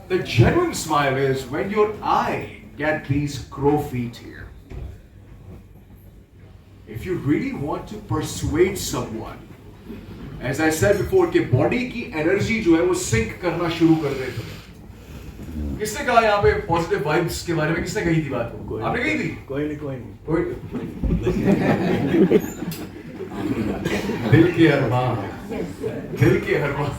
The genuine smile is when your eye get these crow feet here. If you really want to persuade someone, as I said before, कि body की energy जो है वो sync करना शुरू कर देते हैं. किसने कहा यहाँ पे पॉजिटिव वाइब्स के बारे में? किसने कही थी बात? आपने कही थी? कोई नहीं. दिल के अरमान.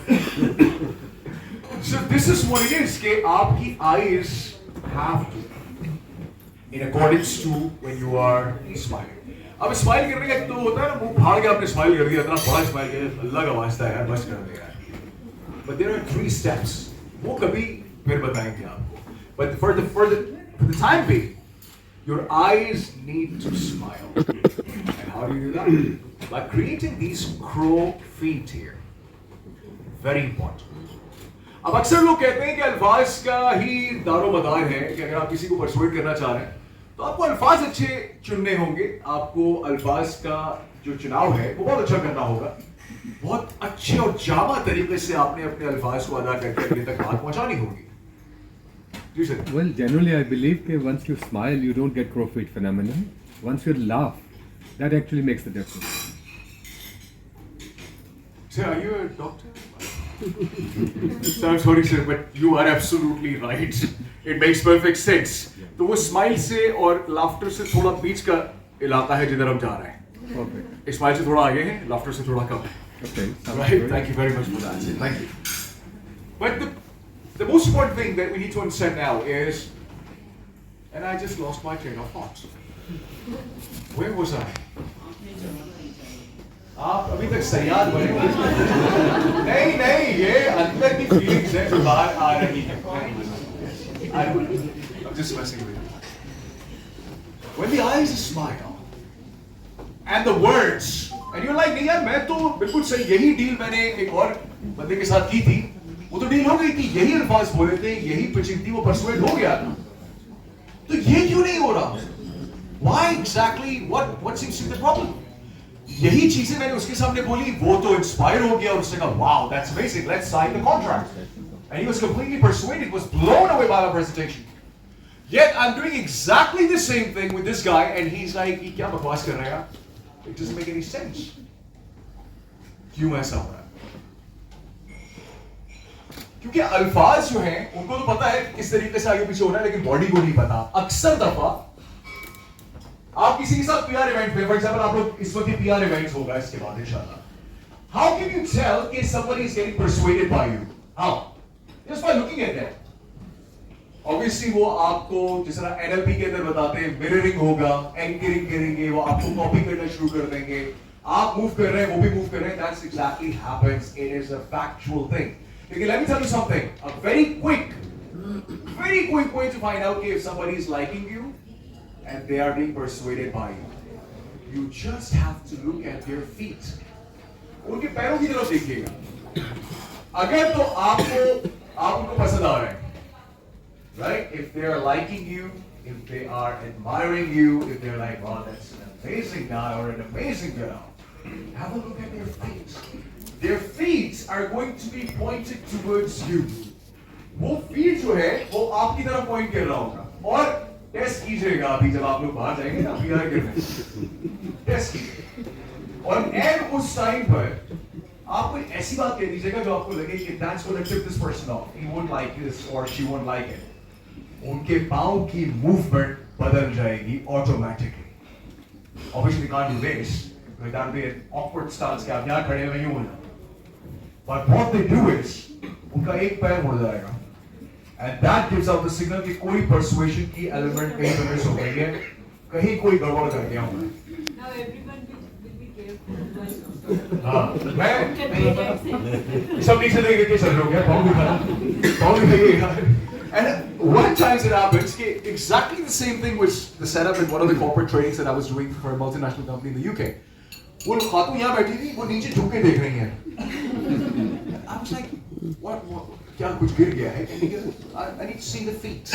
So this is what it is कि आपकी eyes have to in accordance to when you are smiling. अब स्माइल करने का तो होता है ना, मुंह फाड़ के आपने स्माइल कर दिया, इतना बड़ा स्माइल किया, अल्लाह का वास्ता है यार, बस कर दे यार. But there are 3 steps. वो कभी फिर बताएंगे आपको. But for the time being, your eyes need to smile. And how do you do that? By creating these crow feet here. Very important. अब अक्सर लोग कहते हैं कि अल्फाज का ही दारोमदार है कि अगर आप किसी को परसुएड करना चाह रहे हैं तो आपको अल्फाज अच्छे चुनने होंगे, आपको अल्फाज का जो चुनाव है वो बहुत अच्छा करना होगा, बहुत अच्छे और जामा तरीके से आपने अपने अल्फाज को अदा करके अगले तक बात पहुंचानी होगी. Well, generally I believe that once you smile, you don't get crow feet phenomenon. Once you laugh, that actually makes the difference. Sir, are you a doctor? Sir, I'm sorry sir, but you are absolutely right. It makes perfect sense. तो वो smile से और laughter से थोड़ा बीच का इलाका है जिधर हम जा रहे हैं. स्माइल से थोड़ा आगे है, लाफ्टर से थोड़ा कम है. Okay. Right? Thank you very much for that. Thank you. But the most important thing that we need to understand now is, and I just lost my train of thought. Where was I? आप अभी तक सयाद बने हुए नहीं, ये अंदर की feelings है जो बाहर आ रही है. I'm just messing with you. When the eyes smile and the words, and you're like, नहीं यार मैं तो बिल्कुल सही, यही डील मैंने एक और बंदे के साथ की थी, वो तो डील हो गई थी, यही अल्फाज बोले थे, यही पिचिंग थी, वो परसुएड हो गया था, तो ये क्यों नहीं हो रहा? Why exactly? What seems to be the problem? यही चीजें मैंने उसके सामने बोली, वो तो इंस्पायर हो गया और उसने कहा, wow, that's amazing, let's sign the contract. And he was completely persuaded, was blown away by my presentation. Yet I'm doing exactly the same thing with this guy, and he's like, ये क्या बकवास कर रहे हैं आप? It doesn't make any sense. क्यों ऐसा हो रहा है? क्योंकि अल्फाज जो हैं उनको तो पता है किस तरीके से आगे पीछे होना है, लेकिन बॉडी को नहीं पता. अक्सर दफा आप किसी के साथ पीआर इवेंट में, फॉर एग्जांपल आप लोग इस वक्त पीआर इवेंट होगा इसके बाद इंशाल्लाह, हाउ कैन यू टेल कि somebody is getting persuaded by you? How? Just by looking at them. Obviously वो आपको जिस तरह NLP के अंदर बताते हैं, मिररिंग होगा, एंकरिंग करेंगे, वो आपको कॉपी करना शुरू कर देंगे, आप मूव कर रहे हैं वो भी मूव कर रहे हैं. That's exactly happens. It is a factual thing. Okay, let me tell you something. A very quick way to find out if somebody is liking you and they are being persuaded by you. You just have to look at their feet. उनके पैरों की तरफ देखिएगा. अगर तो आप उनको पसंद आ रहे हैं, right? If they are liking you, if they are admiring you, if they're like, wow, that's an amazing guy or an amazing girl, have a look at their feet. their feet are going to be pointed towards you. वो feet जो है वो आपकी तरफ point कर रहा होगा और टेस्ट कीजिएगा अभी जब आप लोग बाहर जाएंगे ना PR करने टेस्ट कीजिएगा और एंड उस टाइम पर आप कोई ऐसी बात कह दीजिएगा जो आपको लगे कि that's going to tip this person off. He won't like this or she won't like it. उनके पाँव की movement बदल जाएगी automatically. Obviously can't do this. Because that would be an awkward stance कि आप यहाँ खड़े हुए यूँ होना. But what they do is उनका एक पैर मुड़ जाएगा. And that gives out the signal कि कोई persuasion की element कहीं पर मिस हो गई है, कहीं कोई गड़बड़ कर गया हूँ. Now everyone will be careful. हाँ, मैं सब नीचे देख के चल रहे हो क्या? पाँव दिखाइए. And one time it happens कि exactly the same thing was the setup in one of the corporate trainings that I was doing for a multinational company in the UK. वो खातून यहाँ बैठी थी, वो नीचे झुक के देख रही हैं. I was like, what? क्या कुछ गिर गया है? And he goes, I need to see the feet.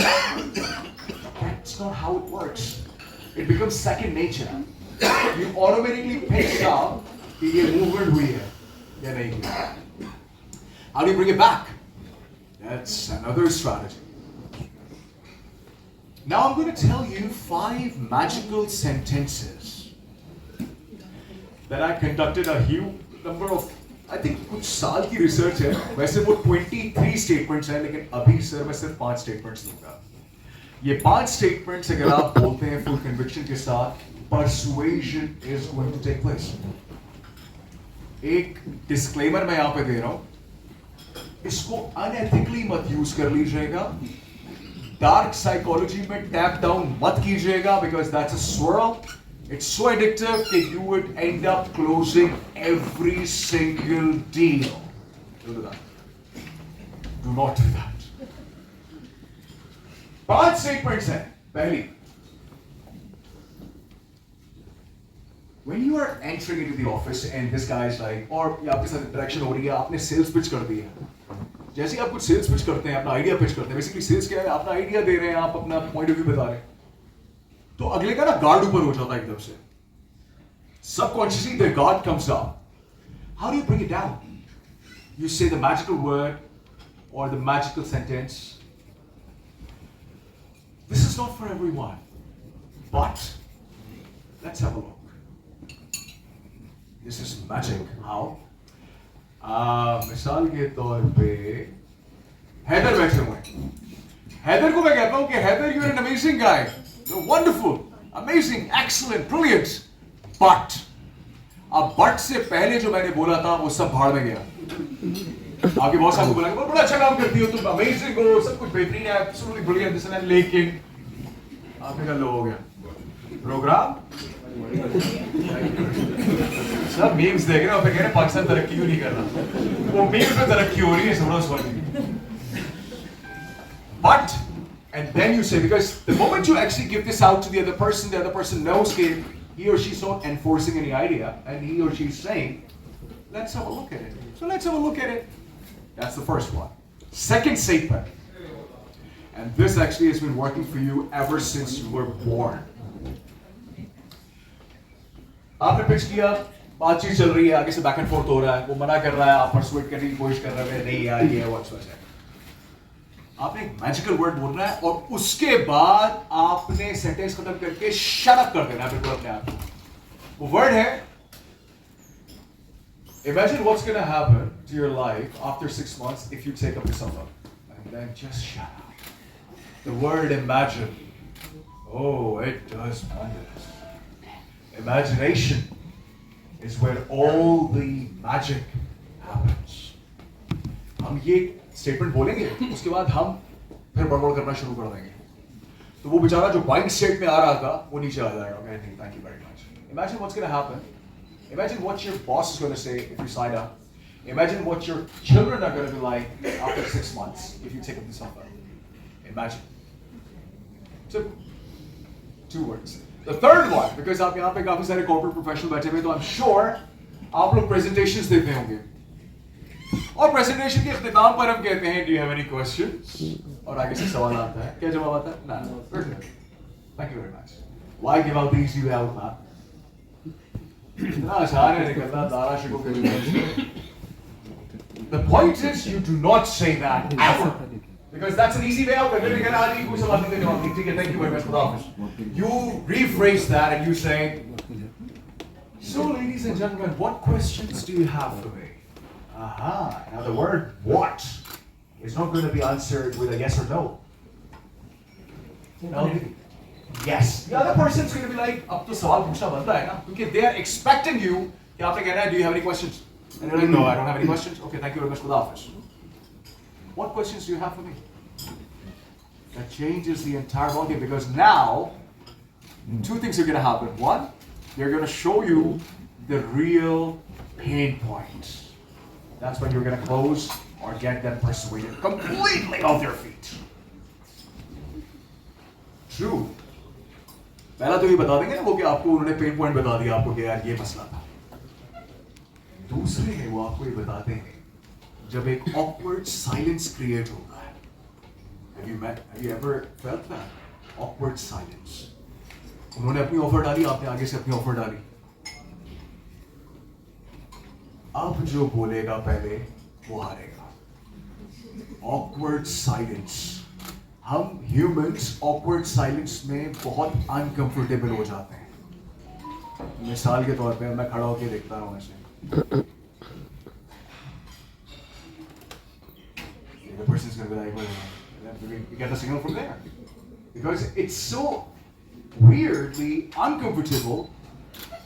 That's not how it works. It becomes second nature. You automatically pick up कि ये movement हुई है या नहीं हुई. How do you bring it back? That's another strategy. Now I'm going to tell you 5 magical sentences that I conducted a huge number of, I think कुछ साल की research है. वैसे वो 23 statements हैं, लेकिन अभी सर मैं सिर्फ 5 statements दूंगा. ये 5 statements अगर आप बोलते हैं full conviction के साथ, persuasion is going to take place. एक disclaimer मैं यहाँ पे दे रहा हूँ. इसको unethically मत use कर लीजिएगा. Dark psychology में tap down मत कीजिएगा because that's a swirl. It's so addictive that you would end up closing every single deal. Don't do that. Do not do that. 5 statements हैं. पहली, when you are entering into the office and this guy is like, और आपके साथ interaction हो रही है, आपने sales pitch कर दी है. जैसे ही आप कुछ sales pitch करते हैं, अपना idea pitch करते हैं. Basically sales क्या है? अपना idea दे रहे हैं, आप अपना point of view बता रहे हैं. तो अगले का ना guard ऊपर हो जाता है एकदम से. Subconsciously their guard comes down. How do you bring it down? You say the magical word or the magical sentence. This is not for everyone, but let's have a look. This is magic. How? मिसाल के तौर पे हैदर बैठे हुए हैं. हैदर को मैं कहता हूँ कि Haider, you're an amazing guy. You're wonderful, amazing, excellent, brilliant. But अब but से पहले जो मैंने बोला था वो सब भाड़ में गया. आपके बॉस आपको बोला कि बड़ा अच्छा काम करती हो तुम, अमेजिंग हो, सब कुछ बेहतरीन है, एब्सोल्युटली ब्रिलियंट दिस एंड, लेकिन आपने कहा लो हो गया प्रोग्राम. सब मीम्स देख रहे हो, फिर कह रहे पाकिस्तान तरक्की क्यों नहीं कर रहा. वो मीम्स में तरक्की हो रही है, समझो सवाल. But and then you say, because the moment you actually give this out to the other person knows that he or she is not enforcing any idea, and he or she is saying, let's have a look at it. So let's have a look at it. That's the first one. Second statement, and this actually has been working for you ever since you were born. आपने pitch किया, बातचीत चल रही है, आगे से back and fourth हो रहा है, वो मना कर रहा है, आप परसुएट करने की कोशिश कर रहे हैं, नहीं यार ये व्हाट्स व्हाट्स है. आपने एक मैजिकल वर्ड बोलना है और उसके बाद आपने सेंटेंस खत्म करके शट अप कर देना है बिल्कुल अपने आप को. वो वर्ड है, imagine what's going to happen to your life after 6 months if you take up this offer. And then just shut up. The word imagine. Oh, it does wonders. Imagination is where all the magic happens. हम ये statement बोलेंगे, उसके बाद हम फिर बड़बड़ करना शुरू कर देंगे. तो वो बेचारा जो बाइंग स्टेट में आ रहा था वो नीचे आ जाएगा. Thank you very much. Imagine what's going to happen. Imagine what your boss is going to say if you sign up. Imagine what your children are going to be like after 6 months if you take up this offer. Imagine. So, 2 words. The third one, because आप यहाँ पे काफी सारे corporate professional बैठे हुए, तो I'm sure आप लोग presentations देते होंगे. और प्रेजेंटेशन के इख्तिताम पर हम कहते हैं, do you have any questions? और आगे से सवाल आता है, क्या जवाब आता है? No. Very good. Thank you very much. Why give out the easy way out, man? इतना आसान है निकलना दाराशिकोह के लिए. The point is, you do not say that ever. Because that's an easy way out. Thank you very much for the office. You rephrase that and you say, so ladies and gentlemen, what questions do you have for me? Aha. Now the word what is not going to be answered with a yes or no. No. Yes. The other person's going to be like, अब तो सवाल पूछना बनता है ना, क्योंकि they are expecting you कि आपने कहना है, do you have any questions? And you're like, no, I don't have any questions. Okay, thank you very much for the office. What questions do you have for me? That changes the entire ballgame because now, two things are going to happen. One, they're going to show you the real pain points. That's when you're going to close or get them persuaded completely off their feet. True. पहला तो ये बता देंगे ना वो कि आपको उन्होंने पेन पॉइंट बता दिया आपको कि यार ये मसला था. दूसरे हैं वो आपको ये बताते हैं जब एक awkward silence create होगा. Have you ever felt that? Awkward silence. उन्होंने अपनी ऑफर डाली, आपने आगे से अपनी ऑफर डाली. अब जो बोलेगा पहले वो हारेगा. Awkward silence. हम humans awkward silence में बहुत uncomfortable हो जाते हैं. मिसाल के तौर पे मैं खड़ा होकर देखता हूँ ऐसे. The person's going to be like, wait, you get the signal from there. Because it's so weirdly uncomfortable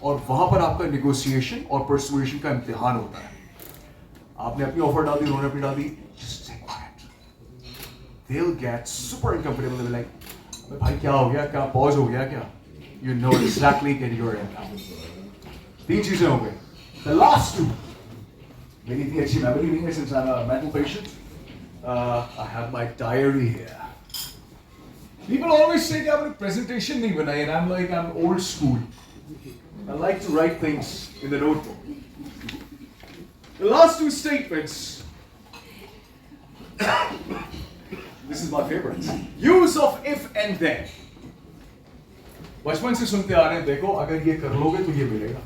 और वहाँ पर आपका negotiation और persuasion का इम्तिहान होता है. आपने अपनी offer डाल दी, उन्होंने अपनी डाल दी, just stay quiet. They'll get super uncomfortable. They'll be like, भाई क्या हो गया? क्या pause हो गया क्या? You know exactly get your end now. तीन चीजें हो गई. The last two. मेरी इतनी अच्छी memory नहीं है since I'm a mental patient. I have my diary here. People always say that I have a presentation nahi banai, and I'm like, I'm old school. I like to write things in the notebook. The last two statements. This is my favorite. Use of if and then. बचपन से सुनते आ रहे हैं, देखो अगर ये कर लोगे तो ये मिलेगा.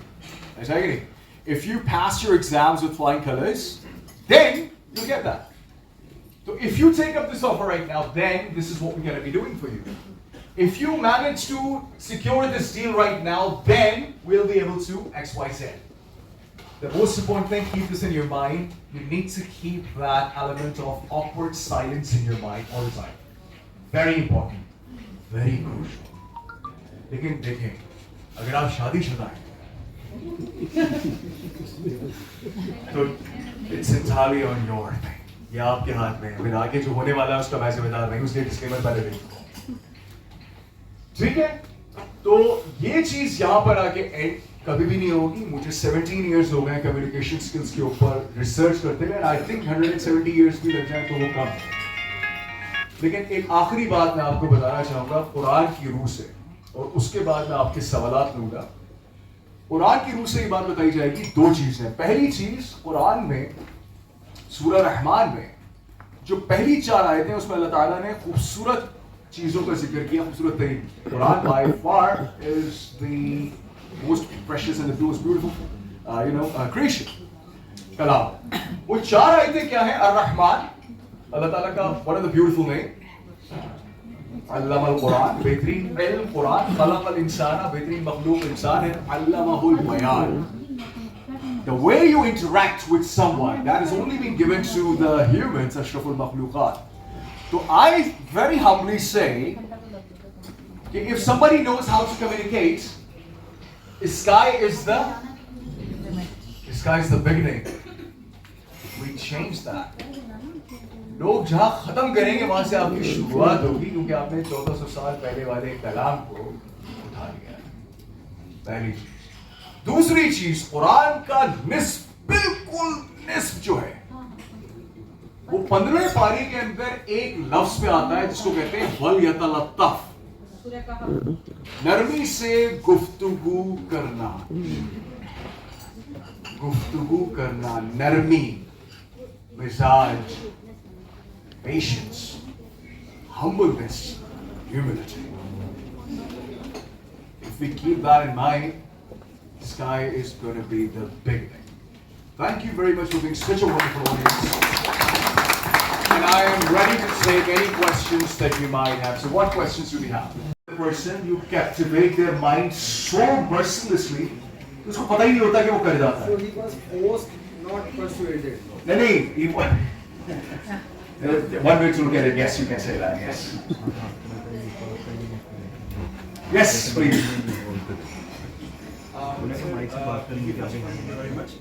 ऐसा है कि नहीं? If you pass your exams with flying colors, then you get that. So if you take up this offer right now, then this is what we're going to be doing for you. If you manage to secure this deal right now, then we'll be able to X, Y, Z. The most important thing, keep this in your mind. You need to keep that element of awkward silence in your mind all the time. Very important. Very crucial. लेकिन देखें, अगर आप शादीशुदा हैं, तो it's entirely on your thing. ये आपके हाथ में है. फिर आगे जो होने वाला है उसका मैं जिम्मेदार नहीं, उसलिए डिस्क्लेमर पहले दे दूंगा. ठीक है? तो ये चीज यहाँ पर आके एंड कभी भी नहीं होगी. मुझे 17 इयर्स हो गए कम्युनिकेशन स्किल्स के ऊपर रिसर्च करते हुए. आई थिंक 170 इयर्स भी लग जाए तो वो कम है. लेकिन एक आखिरी बात मैं आपको बताना चाहूंगा कुरान की रूह से, और उसके बाद मैं आपके सवालात लूंगा. कुरान की रूह से ये बात बताई जाएगी. दो चीजें. पहली चीज, कुरान में सूरह रहमान में जो पहली 4 आयतें उसमें अल्लाह ताला ने खूबसूरत चीजों का जिक्र किया. खूबसूरत तरीन. Quran by far is the most precious and the most beautiful creation. कलाम. वो 4 आयतें क्या है? ar-Rahman, अल्लाह ताला का one of the beautiful name. अल्लामा कुरान, बेहतरीन इल्म कुरान. खलक़ल इंसाना, बेहतरीन मखलूक इंसान है. अल्लामाहुल बयान. The way you interact with someone, that has only been given to the humans, ashraful makhluqat. So I very humbly say, if somebody knows how to communicate, sky is the beginning. We change that. लोग जहाँ खत्म करेंगे वहां से आपकी शुरुआत होगी, क्योंकि आपने 1400 साल पहले वाले कलाम को उठा लिया. पहली चीज. दूसरी चीज, कुरान का बिल्कुल निस्फ जो है वो 15वें पारी के अंदर एक लफ्ज पे आता है जिसको कहते हैं वल यतलत्तफ. नरमी से गुफ्तगू करना. गुफ्तगू करना, नरमी, मिजाज, patience, humbleness, humility. If we keep that in mind, sky is going to be the big thing. Thank you very much for being such a wonderful audience. And I am ready to take any questions that you might have. So what questions do we have? The person you captivate their mind so mercilessly, उसको पता ही नहीं होता कि वो कर जाता है. So he was forced, not persuaded. नहीं, one way to look at it, yes, you can say that, yes. Yes, please. Thank you very much.